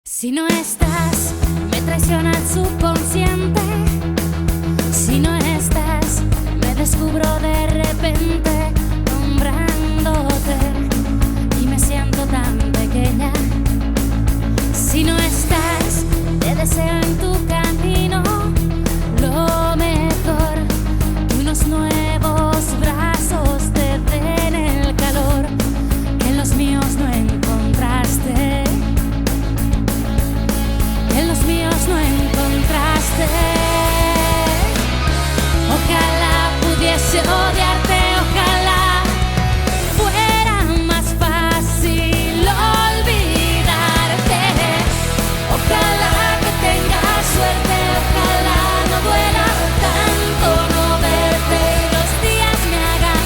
Si no estás, me traiciona el subconsciente. Si no estás, me descubro de repente nombrándote y me siento tan pequeña. Si no estás, te deseo en tu camino lo mejor, que unos nuevos brazos te den el calor que en los míos no encontraste. En los míos no encontraste. Ojalá pudiese odiarte, ojalá fuera más fácil olvidarte. Ojalá que tengas suerte, ojalá no duela tanto no verte y los días me hagan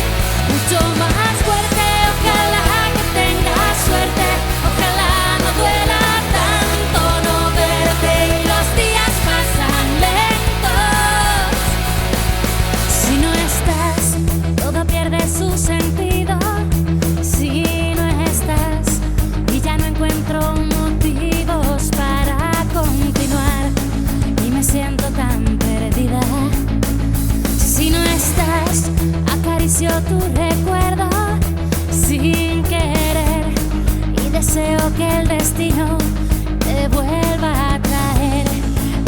mucho más fuerte. Ojalá que tengas suerte, ojalá no duela tanto no verte y los días pasan lentos. Si no estás, todo pierde su sentido. Si no estás y ya no encuentro motivos para continuar y me siento tan perdida. Si no estás, acaricio tu recuerdo sin querer y deseo que el destino te vuelva a traer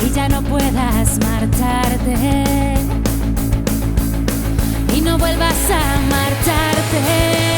y ya no puedas marcharte y no vuelvas a marcharte.